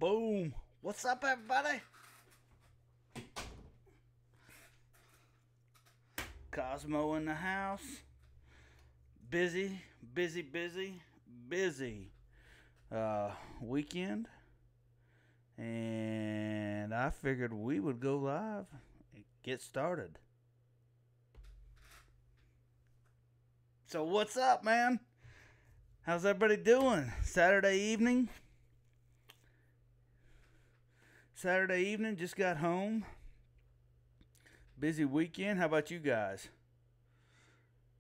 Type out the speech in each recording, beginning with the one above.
Boom. What's up, everybody? Kosmo in the house. Busy weekend. And I figured we would go live and get started. So what's up, man? How's everybody doing? Saturday evening, just got home. Busy weekend. How about you guys?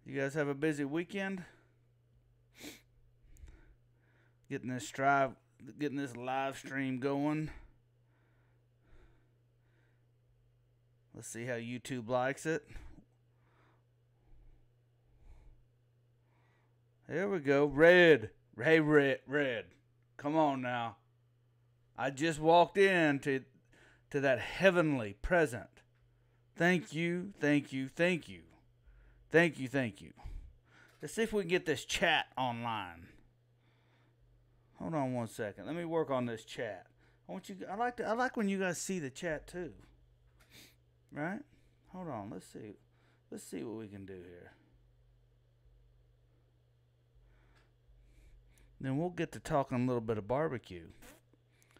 You guys have a busy weekend? Getting this live stream going. Let's see how YouTube likes it. There we go. Red. Hey, Red. Come on now. I just walked into that heavenly present. Thank you. Let's see if we can get this chat online. Hold on one second. Let me work on this chat. I like when you guys see the chat too. Right? Hold on. Let's see what we can do here. Then we'll get to talking a little bit of barbecue.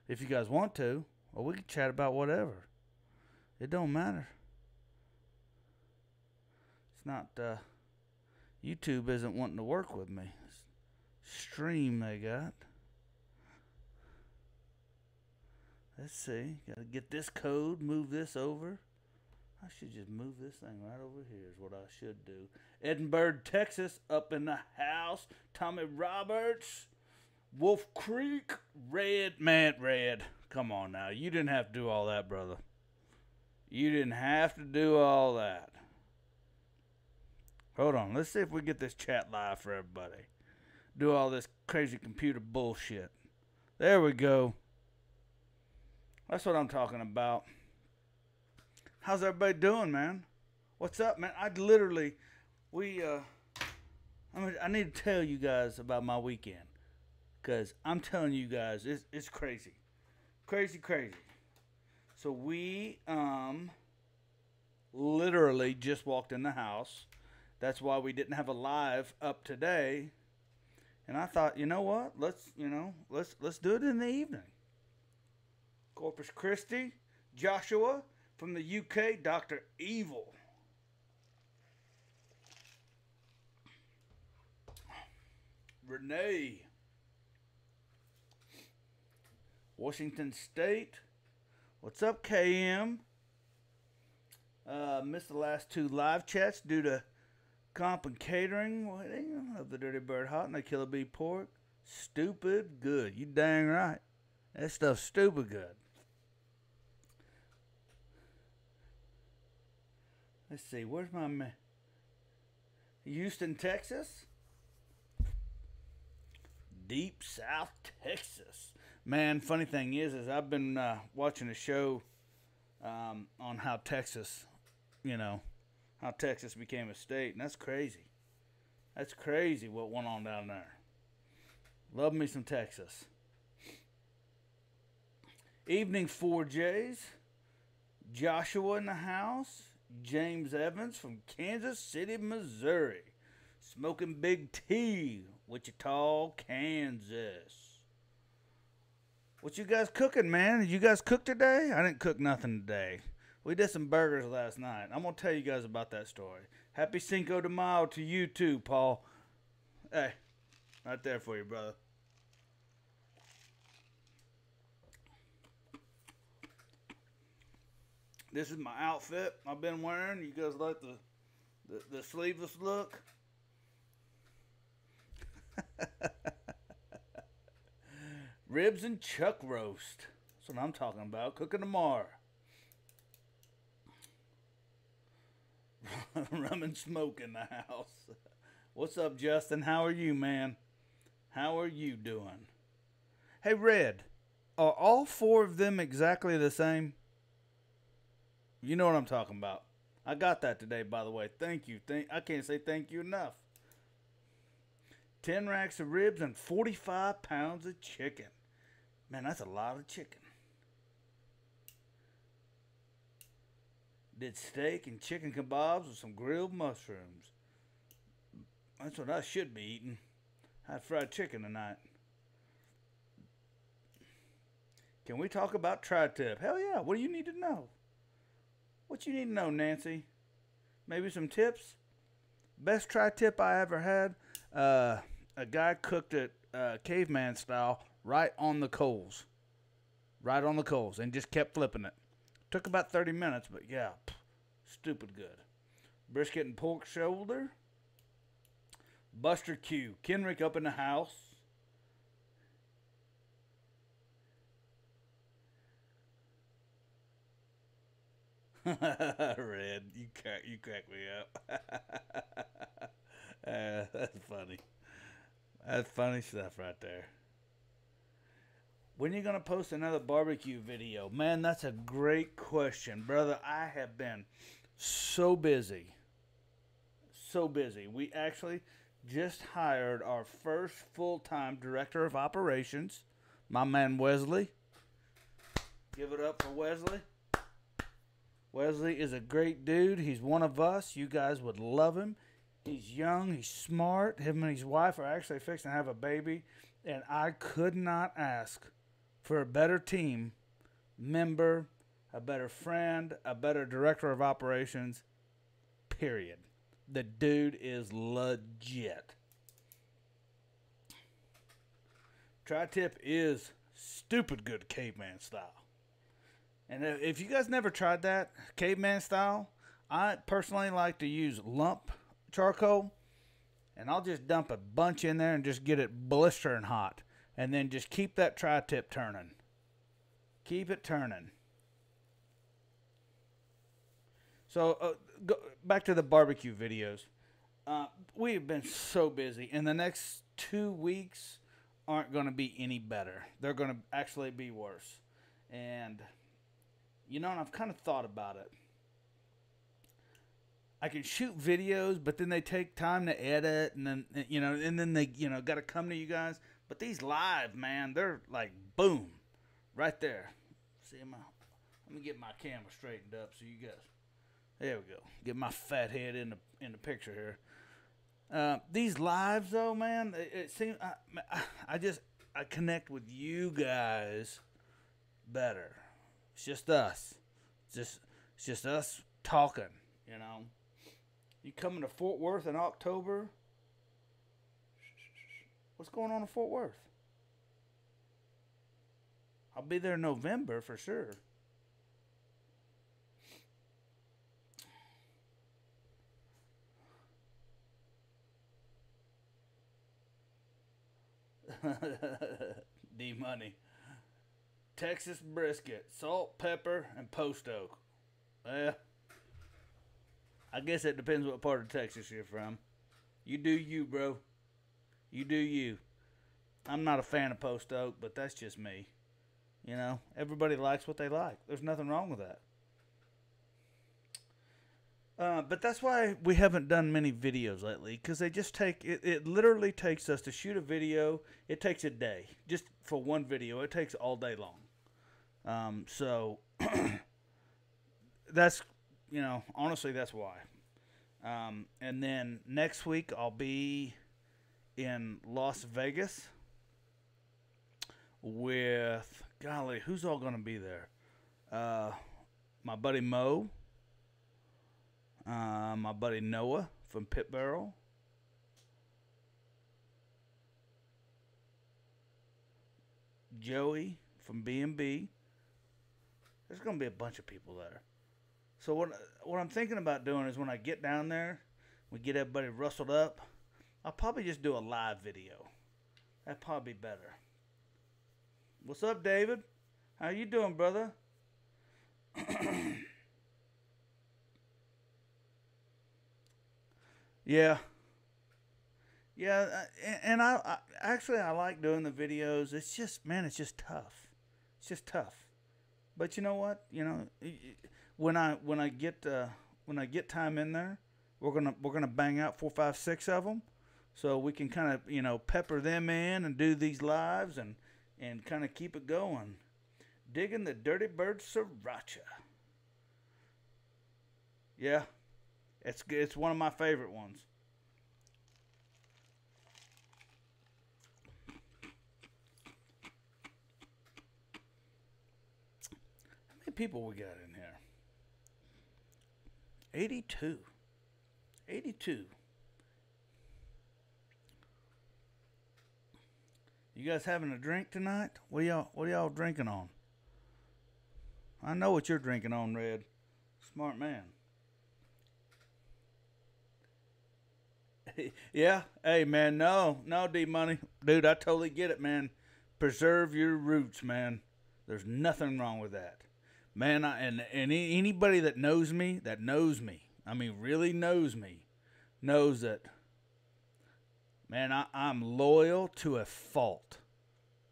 If you guys want to. Or we can chat about whatever. It don't matter. It's not, YouTube isn't wanting to work with me. Stream they got. Let's see. Gotta get this code, move this over. I should just move this thing right over here is what I should do. Edinburgh, Texas, up in the house. Tommy Roberts. Wolf Creek. Red. Come on now. You didn't have to do all that, brother. You didn't have to do all that. Hold on. Let's see if we get this chat live for everybody. Do all this crazy computer bullshit. There we go. That's what I'm talking about. How's everybody doing, man? What's up, man? I need to tell you guys about my weekend. Because I'm telling you guys, it's crazy. Crazy. So we literally just walked in the house. That's why we didn't have a live up today. And I thought, you know what? Let's do it in the evening. Corpus Christi, Joshua from the UK, Dr. Evil. Renee. Washington State. What's up, KM? Missed the last two live chats due to comp and catering. Of the Dirty Bird Hot and the Killer Bee Pork. Stupid good. You dang right. That stuff's stupid good. Let's see. Where's my man? Houston, Texas? Deep South Texas. Man, funny thing is I've been watching a show on how Texas, how Texas became a state, and that's crazy. That's crazy what went on down there. Love me some Texas. Evening 4Js. Joshua in the house. James Evans from Kansas City, Missouri. Smoking Big T, Wichita, Kansas. What you guys cooking, man? Did you guys cook today? I didn't cook nothing today. We did some burgers last night. I'm going to tell you guys about that story. Happy Cinco de Mayo to you too, Paul. Hey, right there for you, brother. This is my outfit I've been wearing. You guys like the sleeveless look? Ribs and chuck roast. That's what I'm talking about. Cooking tomorrow. Rum and smoke in the house. What's up, Justin? How are you, man? How are you doing? Hey, Red. Are all four of them exactly the same? You know what I'm talking about. I got that today, by the way. Thank you. I can't say thank you enough. 10 racks of ribs and 45 pounds of chicken. Man, that's a lot of chicken. Did steak and chicken kebabs with some grilled mushrooms. That's what I should be eating. I had fried chicken tonight. Can we talk about tri-tip? Hell yeah. What do you need to know? What you need to know, Nancy? Maybe some tips? Best tri-tip I ever had. A guy cooked it caveman style right on the coals. Right on the coals. And just kept flipping it. Took about 30 minutes, but yeah. Stupid good. Brisket and pork shoulder. Buster Q. Kenrick up in the house. Red, you crack me up. That's funny. That's funny stuff right there. When are you going to post another barbecue video? Man, that's a great question. Brother, I have been so busy. So busy. We actually just hired our first full-time director of operations, my man Wesley. Give it up for Wesley. Wesley is a great dude. He's one of us. You guys would love him. He's young. He's smart. Him and his wife are actually fixing to have a baby. And I could not ask for a better team member, a better friend, a better director of operations, period. The dude is legit. Tri-tip is stupid good caveman style. And if you guys never tried that, caveman style, I personally like to use lump charcoal. And I'll just dump a bunch in there and just get it blistering hot. And then just keep that tri-tip turning. Keep it turning. So, go back to the barbecue videos. We have been so busy. And the next 2 weeks aren't going to be any better. They're going to actually be worse. And... you know, and I've kind of thought about it. I can shoot videos, but then they take time to edit, and then, you know, and then they, you know, got to come to you guys. But these live, man, they're like, boom, right there. See, let me get my camera straightened up so you guys, there we go. Get my fat head in the picture here. These lives, though, man, it seems, I connect with you guys better. It's just us. It's just us talking, you know. You coming to Fort Worth in October? What's going on in Fort Worth? I'll be there in November for sure. D-Money. Texas brisket, salt, pepper, and post oak. Well, I guess it depends what part of Texas you're from. You do you, bro. You do you. I'm not a fan of post oak, but that's just me. You know, everybody likes what they like. There's nothing wrong with that. But that's why we haven't done many videos lately, because they just take, it literally takes us to shoot a video. It takes a day. Just for one video, it takes all day long. So, that's, you know, honestly, that's why. And then next week, I'll be in Las Vegas with, golly, who's all going to be there? My buddy Mo. My buddy Noah from Pit Barrel. Joey from B&B. There's going to be a bunch of people there. So what I'm thinking about doing is when I get down there, we get everybody rustled up, I'll probably just do a live video. That'd probably be better. What's up, David? How you doing, brother? Yeah. Yeah, and I actually I like doing the videos. It's just, man, it's just tough. It's just tough. But you know what? You know, when I get time in there, we're gonna bang out 4, 5, 6 of them, so we can kind of, you know, pepper them in and do these lives, and and kind of keep it going. Digging the Dirty Bird Sriracha. Yeah, it's one of my favorite ones. How many people we got in here? 82. 82. You guys having a drink tonight? What are y'all drinking on? I know what you're drinking on, Red. Smart man. Yeah. Hey, man. No, D-Money. Dude, I totally get it, man. Preserve your roots, man. There's nothing wrong with that. Man, and anybody that knows me, I mean, really knows me, knows that, man, I'm loyal to a fault.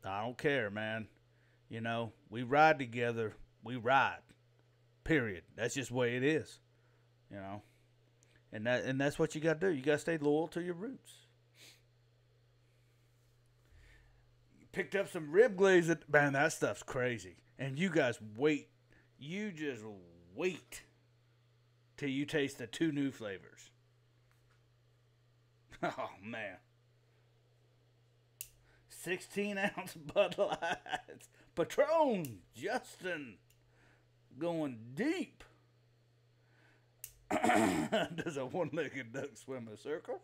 I don't care, man. You know, we ride together. We ride. Period. That's just the way it is. You know. And that's what you got to do. You got to stay loyal to your roots. Picked up some rib glaze. Man, that stuff's crazy. And you guys wait. You just wait till you taste the 2 new flavors. Oh, man. 16-ounce Bud Lights. Patron. Justin. Going deep. Does a one-legged duck swim a circle?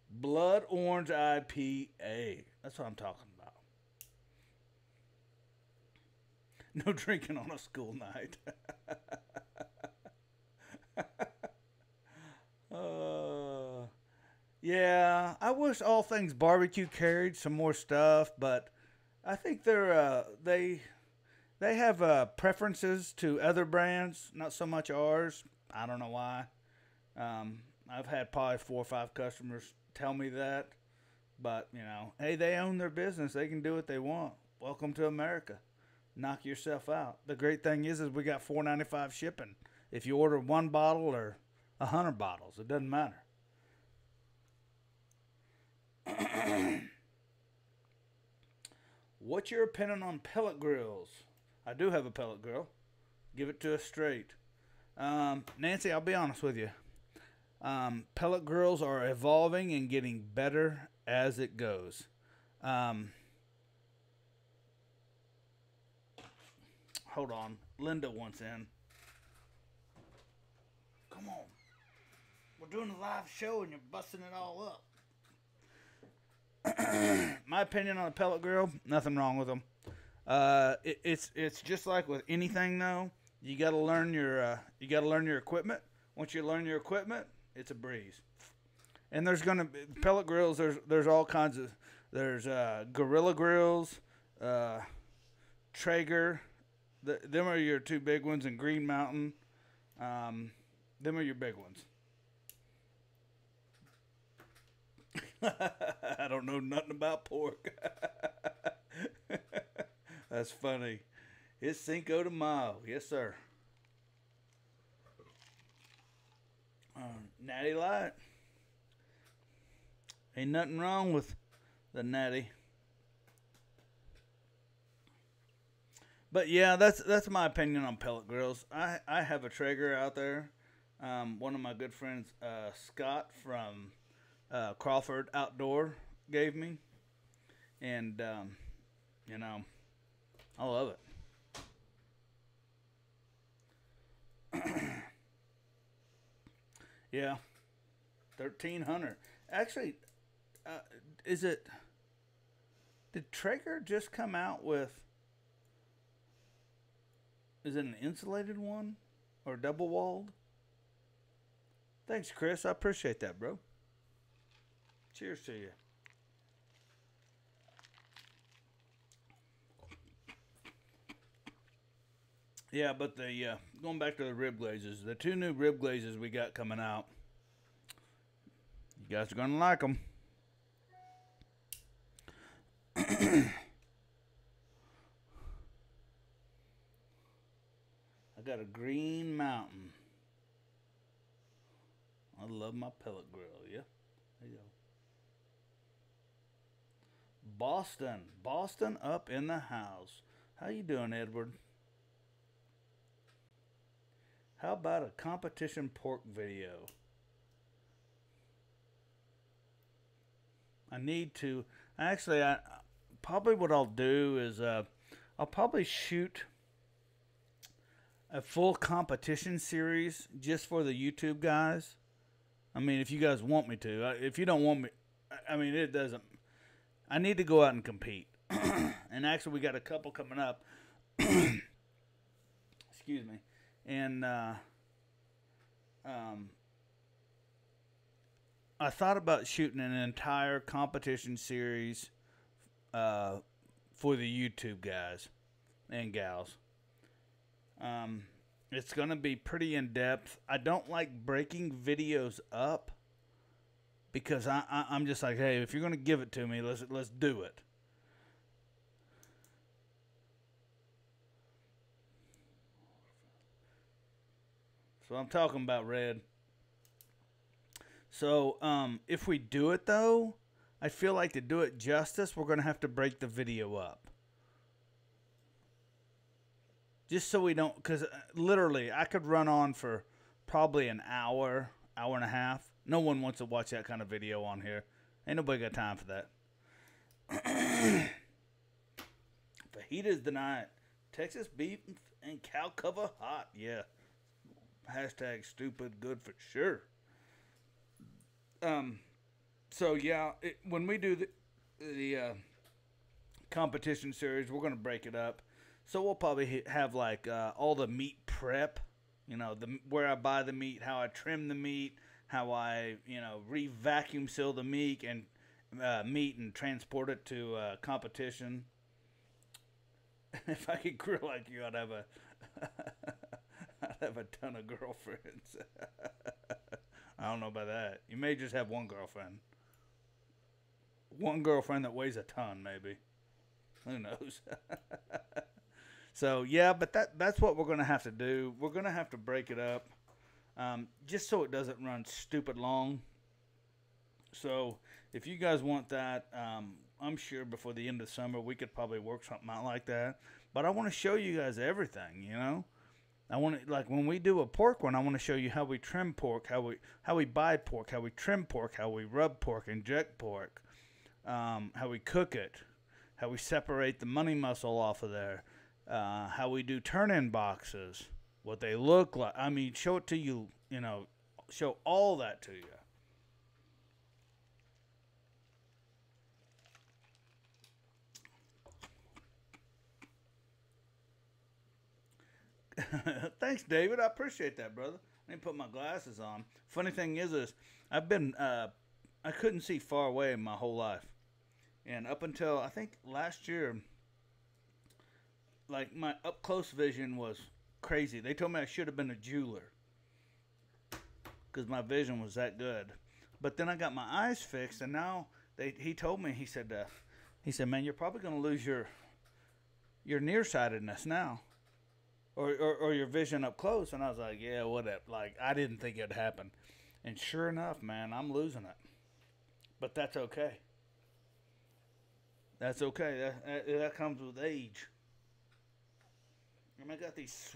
Blood Orange IPA. That's what I'm talking about. No drinking on a school night. Yeah, I wish All Things Barbecue carried some more stuff, but I think they have preferences to other brands, not so much ours. I don't know why. I've had probably 4 or 5 customers tell me that, but you know, hey, they own their business. They can do what they want. Welcome to America. Knock yourself out. The great thing is we got $4.95 shipping. If you order 1 bottle or 100 bottles, it doesn't matter. What's your opinion on pellet grills? I do have a pellet grill. Give it to us straight. Nancy, I'll be honest with you. Pellet grills are evolving and getting better as it goes. Hold on. Linda wants in. Come on. We're doing a live show and you're busting it all up. My opinion on a pellet grill, nothing wrong with them. It's just like with anything though. You got to learn your equipment. Once you learn your equipment, it's a breeze. And there's gonna be pellet grills. There's all kinds of. There's Gorilla grills, Traeger. Them are your 2 big ones, and Green Mountain. Them are your big ones. I don't know nothing about pork. That's funny. It's Cinco de Mayo. Yes, sir. Natty Light. Ain't nothing wrong with the Natty. But yeah, that's my opinion on pellet grills. I have a Traeger out there. One of my good friends, Scott from Crawford Outdoor, gave me, and you know, I love it. Yeah, 1,300. Actually, is it? Did Traeger just come out with? Is it an insulated one or double walled? Thanks, Chris. I appreciate that, bro. Cheers to you. Yeah, but going back to the rib glazes, the 2 new rib glazes we got coming out, you guys are gonna like them. I got a Green Mountain. I love my pellet grill. Yeah, there you go. Boston up in the house. How you doing, Edward? How about a competition pork video? I need to. Actually, I probably what I'll do is I'll probably shoot a full competition series just for the YouTube guys. I mean, if you guys want me to. If you don't want me, I mean, it doesn't. I need to go out and compete. And actually, we got a couple coming up. Excuse me. And I thought about shooting an entire competition series for the YouTube guys and gals. It's going to be pretty in-depth. I don't like breaking videos up because I'm just like, hey, if you're going to give it to me, let's do it. So I'm talking about red. So if we do it, though, I feel like to do it justice, we're going to have to break the video up. Just so we don't, because literally, I could run on for probably an hour, hour and a half. No one wants to watch that kind of video on here. Ain't nobody got time for that. Fajitas tonight. Texas beef and cow cover hot. Yeah. Hashtag stupid good for sure. So yeah, when we do the competition series, we're gonna break it up. So we'll probably have like all the meat prep, you know, where I buy the meat, how I trim the meat, how I re-vacuum seal the meat and transport it to competition. If I could grill like you, I'd have a ton of girlfriends. I don't know about that. You may just have one girlfriend. One girlfriend that weighs a ton, maybe. Who knows? So, yeah, but that's what we're going to have to do. We're going to have to break it up just so it doesn't run stupid long. So, if you guys want that, I'm sure before the end of summer we could probably work something out like that. But I want to show you guys everything, you know? I want to, like when we do a pork one, I want to show you how we trim pork, how we buy pork, how we trim pork, how we rub pork, inject pork, how we cook it, how we separate the money muscle off of there, how we do turn-in boxes, what they look like. I mean, show it to you, show all that to you. Thanks, David. I appreciate that, brother. I didn't put my glasses on. Funny thing is I've been, I couldn't see far away my whole life. And up until, I think, last year, like, my up-close vision was crazy. They told me I should have been a jeweler because my vision was that good. But then I got my eyes fixed, and now he told me, he said, man, you're probably going to lose your nearsightedness now. Or your vision up close. And I was like, yeah, whatever. Like, I didn't think it'd happen. And sure enough, man, I'm losing it. But that's okay. That's okay. That comes with age. And I got these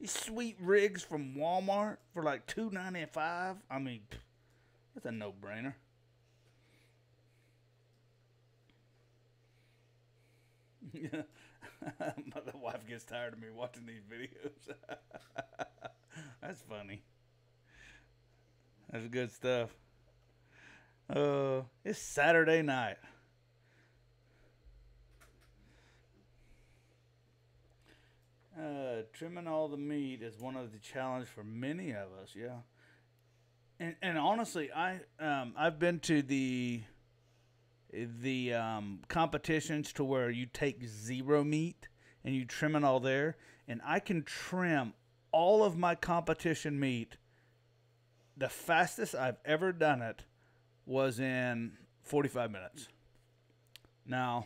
sweet rigs from Walmart for like $2.95. I mean, that's a no-brainer. Yeah. My wife gets tired of me watching these videos. That's funny. That's good stuff. It's Saturday night. Trimming all the meat is one of the challenges for many of us. Yeah. And honestly, I've been to the competitions to where you take zero meat and you trim it all there, and I can trim all of my competition meat. The fastest I've ever done it was in 45 minutes. Now,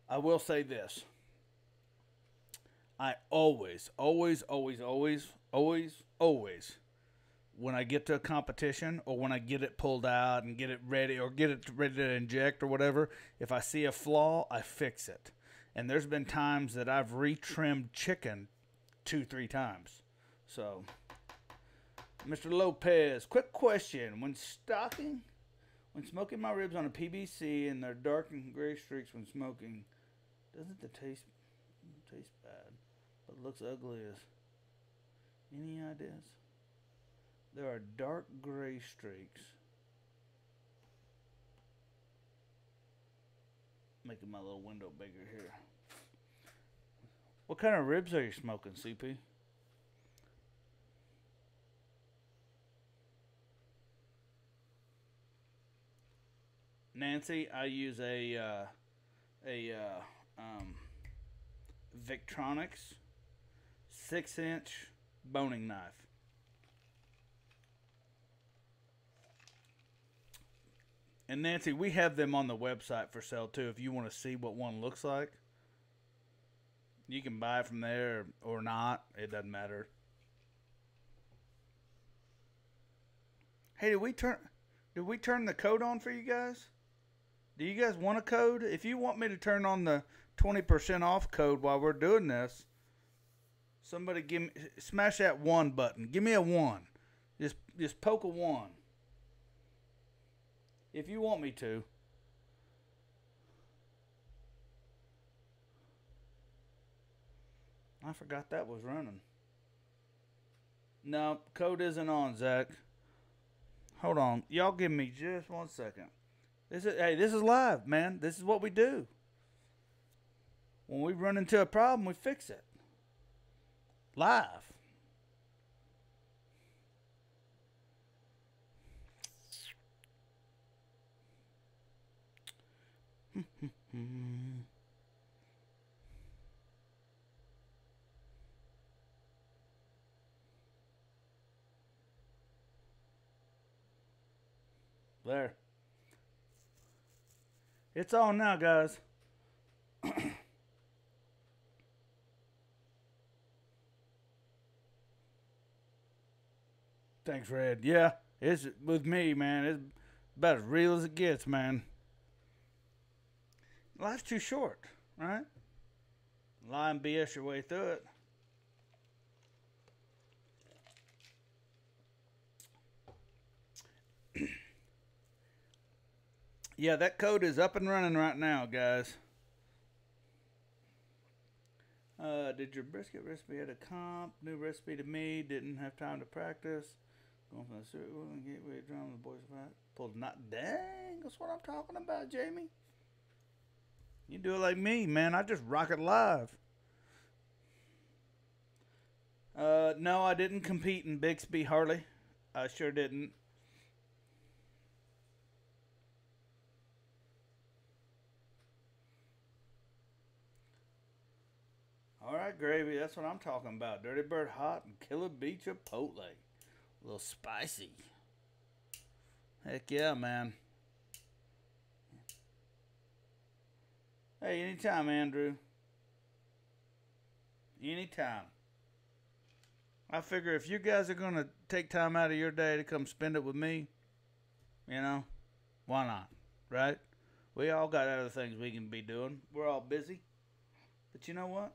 I will say this. I always when I get to a competition or when I get it pulled out and get it ready or get it ready to inject or whatever, if I see a flaw, I fix it. And there's been times that I've retrimmed chicken 2-3 times. So, Mr. Lopez, quick question. When smoking my ribs on a PBC and they're dark and gray streaks when smoking, doesn't the taste bad, but looks ugly as... Any ideas? There are dark gray streaks. Making my little window bigger here. What kind of ribs are you smoking, CP? Nancy, I use a Victronics 6-inch boning knife. And Nancy, we have them on the website for sale too. If you want to see what one looks like, you can buy it from there or not. It doesn't matter. Hey, did we turn the code on for you guys? Do you guys want a code? If you want me to turn on the 20% off code while we're doing this, somebody smash that 1 button. Give me a 1. Just poke a 1. If you want me to. I forgot that was running. No, code isn't on, Zach. Hold on. Y'all give me just 1 second. This is live, man. This is what we do. When we run into a problem, we fix it. Live. There. It's on now, guys. Thanks, Red. Yeah, it's with me, man. It's about as real as it gets, man. Life's too short, right? Lie and BS your way through it. Yeah, that code is up and running right now, guys. Did your brisket recipe at a comp? New recipe to me. Didn't have time to practice. Going from the cereal and gateway drum the boys of that. Pulled not dang. That's what I'm talking about, Jamie. You do it like me, man. I just rock it live. No, I didn't compete in Bixby Harley. I sure didn't. Alright, gravy. That's what I'm talking about. Dirty Bird Hot and Killer Bee Chipotle. A little spicy. Heck yeah, man. Hey, anytime, Andrew. Anytime. I figure if you guys are going to take time out of your day to come spend it with me, you know, why not? Right? We all got other things we can be doing. We're all busy. But you know what?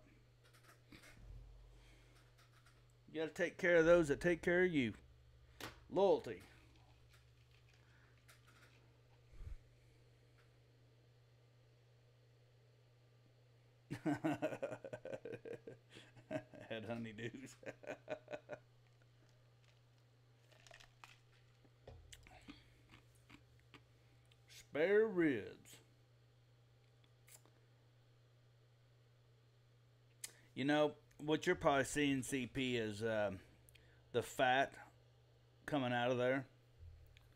You got to take care of those that take care of you. Loyalty. Had honeydews. Spareribs. You know, what you're probably seeing, CP, is the fat coming out of there.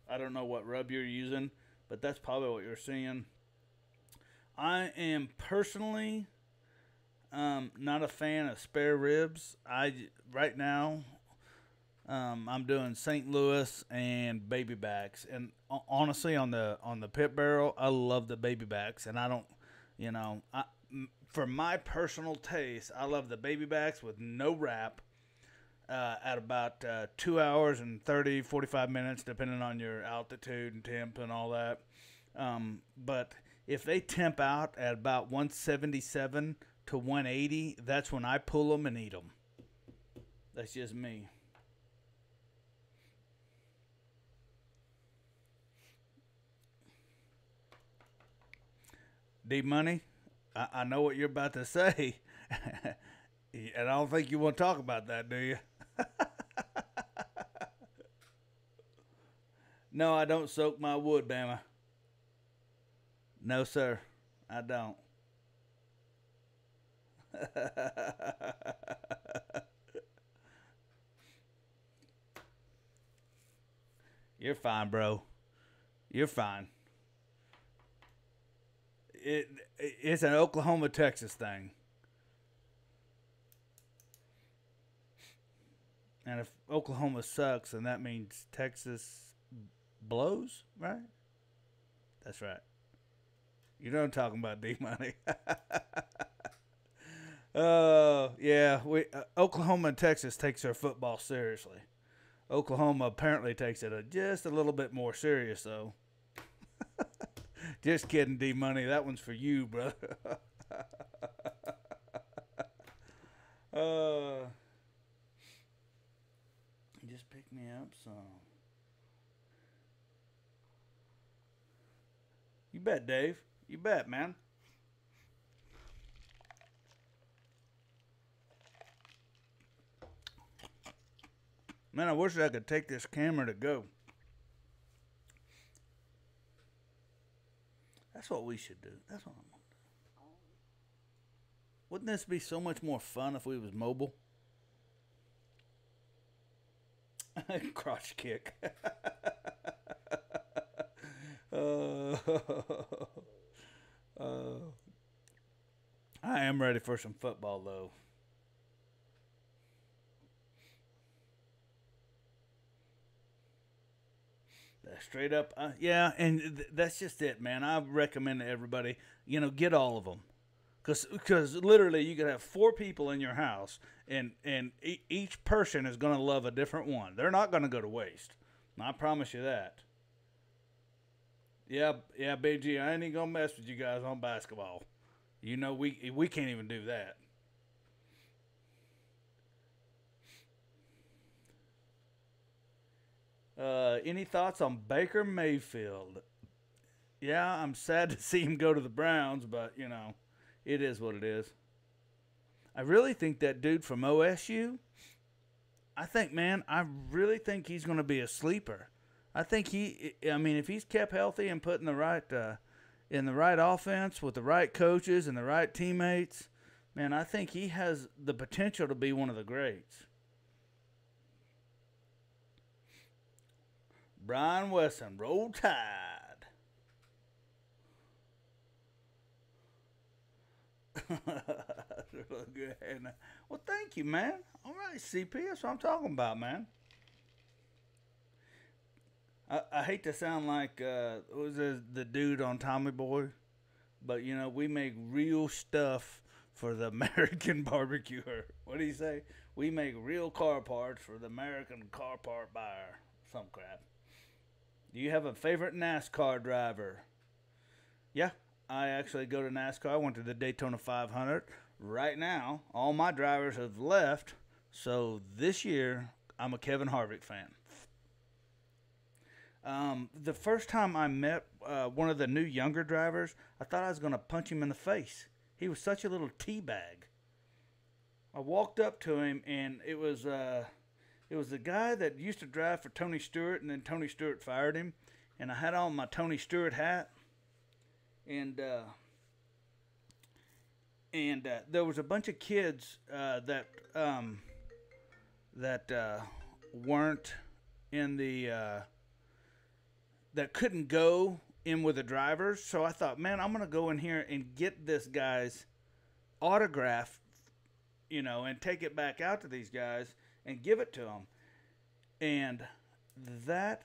I don't know what rub you're using, but that's probably what you're seeing. I am personally not a fan of spare ribs. Right now I'm doing St. Louis and baby backs, and honestly, on the pit barrel, I love the baby backs, and I don't, you know, for my personal taste, I love the baby backs with no wrap. at about 2 hours and 30, 45 minutes, depending on your altitude and temp and all that. But if they temp out at about 177 to 180, that's when I pull them and eat them. That's just me. D Money, I know what you're about to say. And I don't think you want to talk about that, do you? No, I don't soak my wood, Bama. No, sir. I don't. You're fine, bro. You're fine. It's an Oklahoma, Texas thing. And if Oklahoma sucks, then that means Texas blows, right? That's right. You know what I'm talking about, D Money. Yeah. Oklahoma and Texas takes their football seriously. Oklahoma apparently takes it just a little bit more serious, though. Just kidding, D Money. That one's for you, brother. Just pick me up some. You bet, Dave. You bet, man. Man, I wish I could take this camera to go. That's what we should do. That's what I'm gonna do. Wouldn't this be so much more fun if we was mobile? Crotch kick. I am ready for some football, though. Straight up, yeah, and that's just it, man. I recommend to everybody, get all of them, because literally you could have 4 people in your house, and each person is going to love a different one. They're not going to go to waste. I promise you that. Yeah, BG, I ain't even gonna mess with you guys on basketball. We can't even do that. Any thoughts on Baker Mayfield? Yeah, I'm sad to see him go to the Browns, but, it is what it is. I really think that dude from OSU, I really think he's going to be a sleeper. I think if he's kept healthy and put in the right offense with the right coaches and the right teammates, man, I think he has the potential to be one of the greats. Brian Wesson, roll tide. Good. Well, thank you, man. All right, CP, that's what I'm talking about, man. I hate to sound like what was the dude on Tommy Boy, but we make real stuff for the American barbecuer. What do you say? We make real car parts for the American car part buyer. Some crap. Do you have a favorite NASCAR driver? Yeah, I actually go to NASCAR. I went to the Daytona 500. Right now, all my drivers have left, so this year I'm a Kevin Harvick fan. The first time I met one of the new younger drivers, I thought I was going to punch him in the face. He was such a little teabag. I walked up to him, and it was the guy that used to drive for Tony Stewart, and then Tony Stewart fired him. And I had on my Tony Stewart hat, and there was a bunch of kids that weren't in the that couldn't go in with the drivers. So I thought, man, I'm gonna go in here and get this guy's autograph, and take it back out to these guys and give it to them. And that,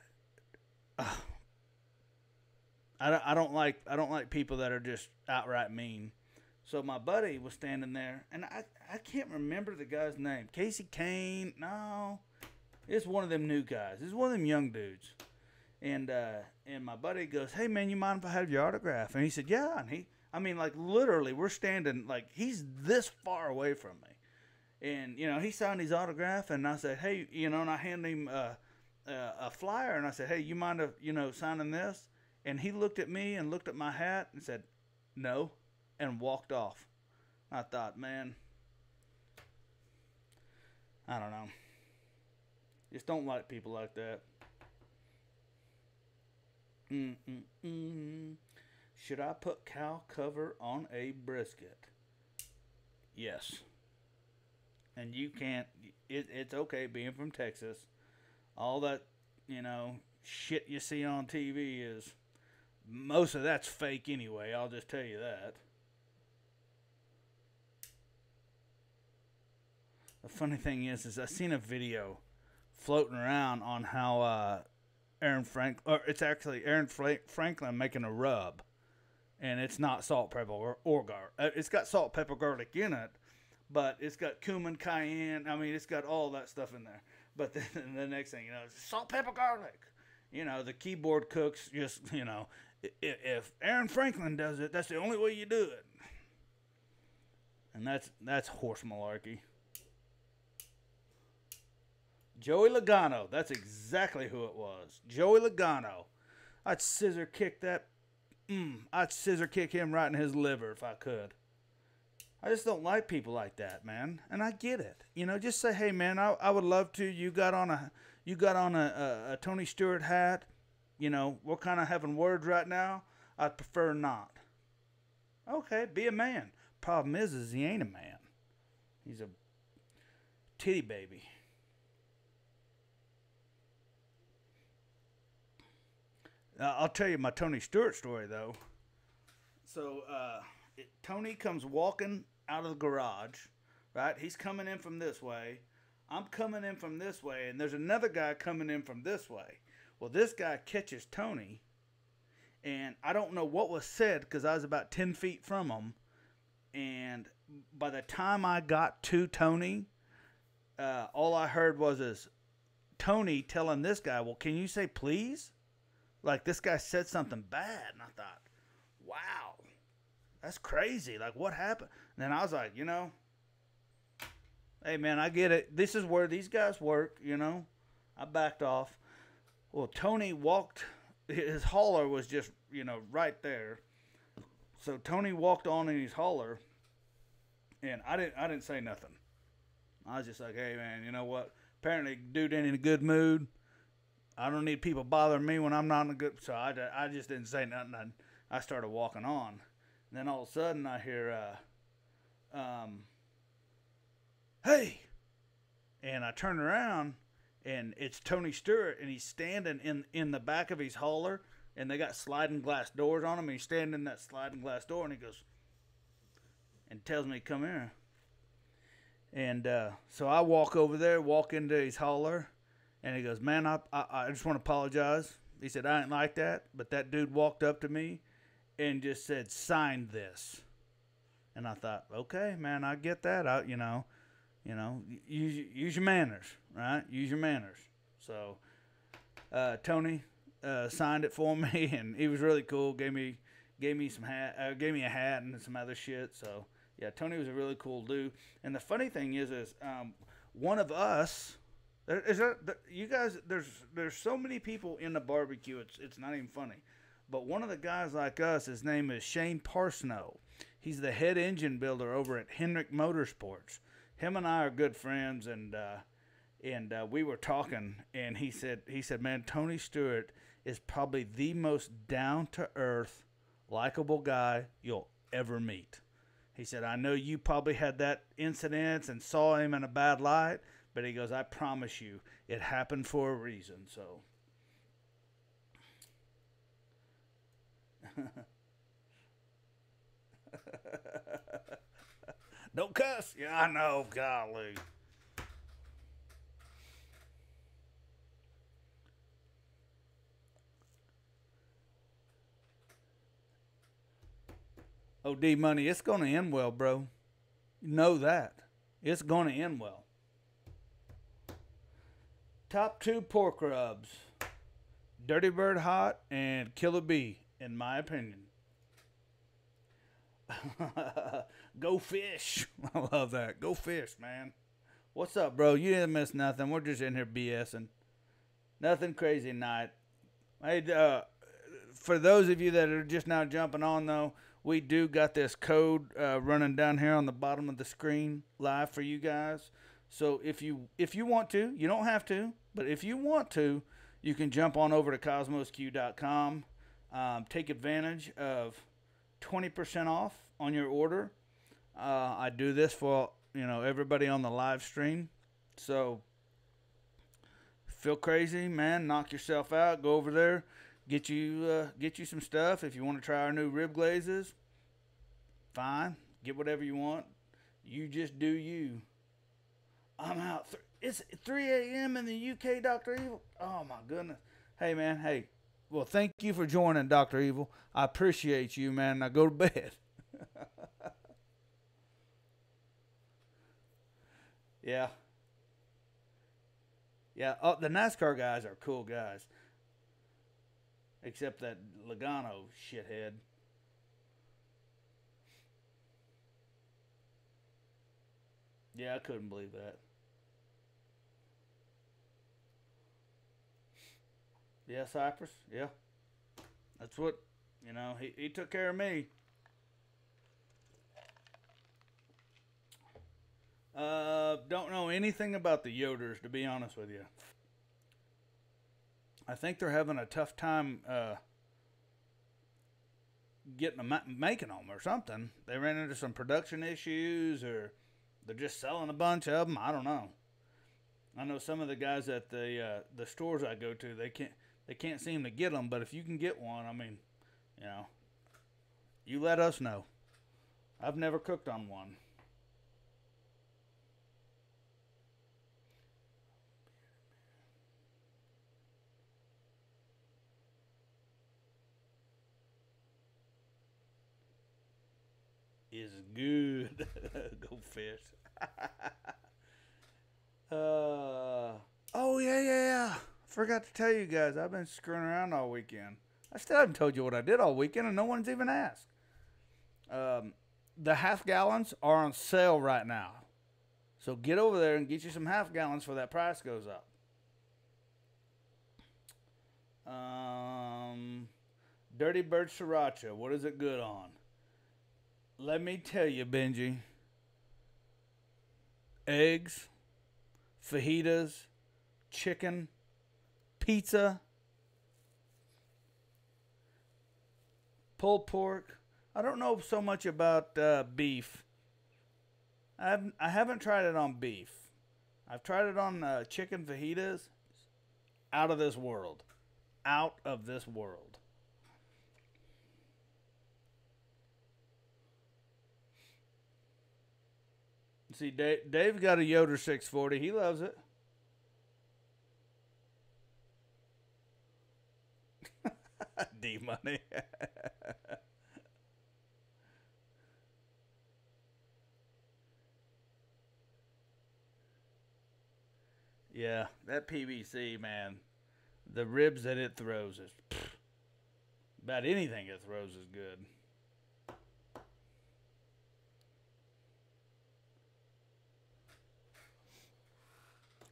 I don't like people that are just outright mean. So my buddy was standing there, and I can't remember the guy's name. Casey Kane? No, it's one of them new guys. It's one of them young dudes. And my buddy goes, "Hey man, you mind if I have your autograph?" And he said, "Yeah." And I mean, like literally, we're standing like he's this far away from me. And he signed his autograph, and I said, "Hey, and I handed him a flyer, and I said, "Hey, you mind if signing this?" And he looked at me and looked at my hat and said, "No," and walked off. I thought, man, I don't know. Just don't like people like that. Should I put cow cover on a brisket? Yes. And you can't. It's okay being from Texas. All that, shit you see on TV is, most of that's fake anyway. I'll just tell you that. The funny thing is I seen a video floating around on how it's actually Aaron Franklin making a rub, and it's not salt, pepper, or garlic. It's got salt, pepper, garlic in it, but it's got cumin, cayenne. I mean, it's got all that stuff in there. But then the next thing it's salt, pepper, garlic. The keyboard cooks just, if Aaron Franklin does it, that's the only way you do it. And that's horse malarkey. Joey Logano. That's exactly who it was. Joey Logano. I'd scissor kick him right in his liver if I could. I just don't like people like that, man. And I get it. Just say, "Hey, man, I would love to. You got on a Tony Stewart hat. We're kind of having words right now. I'd prefer not." Okay, be a man. Problem is he ain't a man. He's a titty baby. I'll tell you my Tony Stewart story, though. So, Tony comes walking out of the garage, right? He's coming in from this way. I'm coming in from this way, and there's another guy coming in from this way. Well, this guy catches Tony, and I don't know what was said because I was about 10 feet from him. And by the time I got to Tony, all I heard was Tony telling this guy, "Well, can you say please?" Like, this guy said something bad, and I thought, wow, that's crazy. Like, what happened? And then I was like, hey, man, I get it. This is where these guys work, I backed off. Well, Tony walked. His hauler was just, right there. So Tony walked on in his hauler, and I didn't say nothing. I was just like, "Hey, man, you know what? Apparently, dude ain't in a good mood. I don't need people bothering me when I'm not in a good..." So I just didn't say nothing. I started walking on. And then all of a sudden I hear, "Hey!" And I turn around, and it's Tony Stewart, and he's standing in the back of his hauler, and they got sliding glass doors on him, and he's standing in that sliding glass door, and he goes, and tells me, "Come here." And so I walk over there, walk into his hauler, and he goes, "Man, I just want to apologize." He said, "I didn't like that, but that dude walked up to me and just said, 'Sign this.'" And I thought, okay, man, I get that. Use your manners, right? Use your manners. So Tony signed it for me, and he was really cool. Gave me a hat and some other shit. So yeah, Tony was a really cool dude. And the funny thing is one of us. You guys, there's so many people in the barbecue, it's not even funny. But one of the guys like us, his name is Shane Parsnow. He's the head engine builder over at Hendrick Motorsports. Him and I are good friends, and we were talking, and he said, "Man, Tony Stewart is probably the most down-to-earth, likable guy you'll ever meet." He said, "I know you probably had that incident and saw him in a bad light, but," he goes, "I promise you, it happened for a reason." So, don't cuss. Yeah, I know. Golly. Oh, D Money, it's going to end well, bro. You know that. It's going to end well. Top 2 pork rubs. Dirty Bird Hot and Killer Bee, in my opinion. Go fish. I love that. Go fish, man. What's up, bro? You didn't miss nothing. We're just in here BSing. Nothing crazy night. Hey, for those of you that are just now jumping on, though, we do got this code running down here on the bottom of the screen live for you guys. So if you want to, you don't have to, but if you want to, you can jump on over to KosmosQ.com. Take advantage of 20% off on your order. I do this for everybody on the live stream. So feel crazy, man. Knock yourself out. Go over there. Get you some stuff. If you want to try our new rib glazes, fine. Get whatever you want. You just do you. I'm out. It's 3 a.m. in the UK, Dr. Evil. Oh, my goodness. Hey, man. Hey. Well, thank you for joining, Dr. Evil. I appreciate you, man. Now go to bed. Yeah. Yeah. Oh, the NASCAR guys are cool guys. Except that Logano shithead. Yeah, I couldn't believe that. Yeah, Cypress. Yeah. That's what, he took care of me. Don't know anything about the Yoders, to be honest with you. I think they're having a tough time making them or something. They ran into some production issues, or they're just selling a bunch of them. I don't know. I know some of the guys at the stores I go to, they can't seem to get them. But if you can get one, I mean, you let us know. I've never cooked on one. Is good. Go fish. Oh yeah. Forgot to tell you guys, I've been screwing around all weekend. I still haven't told you what I did all weekend, and no one's even asked. The half gallons are on sale right now, so get over there and get you some half gallons before that price goes up. Dirty Bird Sriracha. What is it good on? Let me tell you, Benji. Eggs, fajitas, chicken, pizza, pulled pork. I don't know so much about beef. I haven't tried it on beef. I've tried it on chicken fajitas. Out of this world. Out of this world. See, Dave got a Yoder 640. He loves it. D money. Yeah, that PVC, man. The ribs that it throws is about anything it throws is good.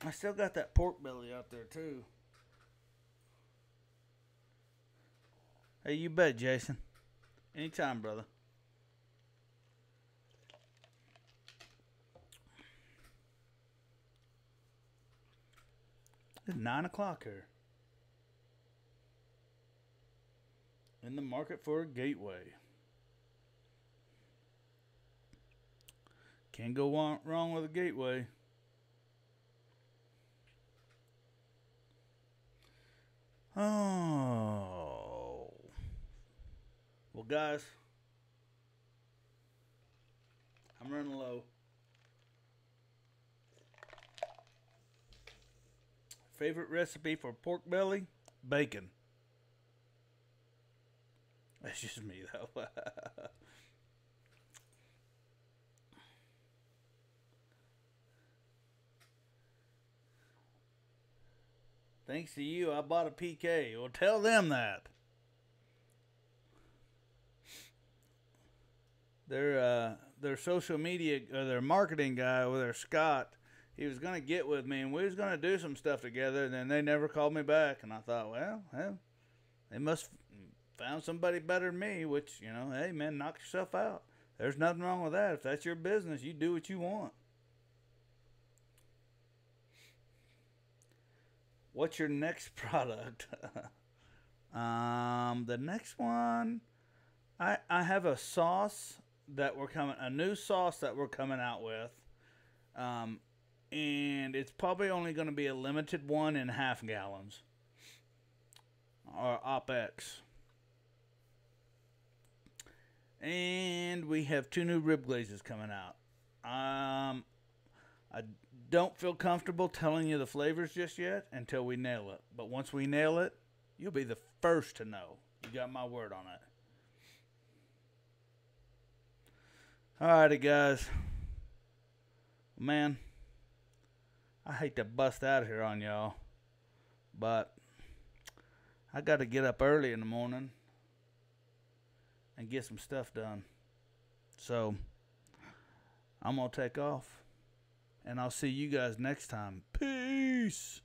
I still got that pork belly out there too. Hey, you bet, Jason. Anytime, brother. It's 9 o'clock here. In the market for a gateway. Can't go wrong with a gateway. Oh. Well, guys, I'm running low. Favorite recipe for pork belly? Bacon. That's just me, though. Thanks to you, I bought a PK. Well, tell them that. Their social media, or their marketing guy over there, Scott, he was going to get with me, and we was going to do some stuff together, and then they never called me back. And I thought, well, they must found somebody better than me, which, you know, hey, man, knock yourself out. There's nothing wrong with that. If that's your business, you do what you want. What's your next product? The next one, I have a sauce that a new sauce that we're coming out with. And it's probably only going to be a limited one in half gallons. Or OpEx. And we have 2 new rib glazes coming out. I don't feel comfortable telling you the flavors just yet until we nail it. But once we nail it, you'll be the first to know. You got my word on it. Alrighty, guys. Man, I hate to bust out here on y'all, but I got to get up early in the morning and get some stuff done. So, I'm going to take off, and I'll see you guys next time. Peace!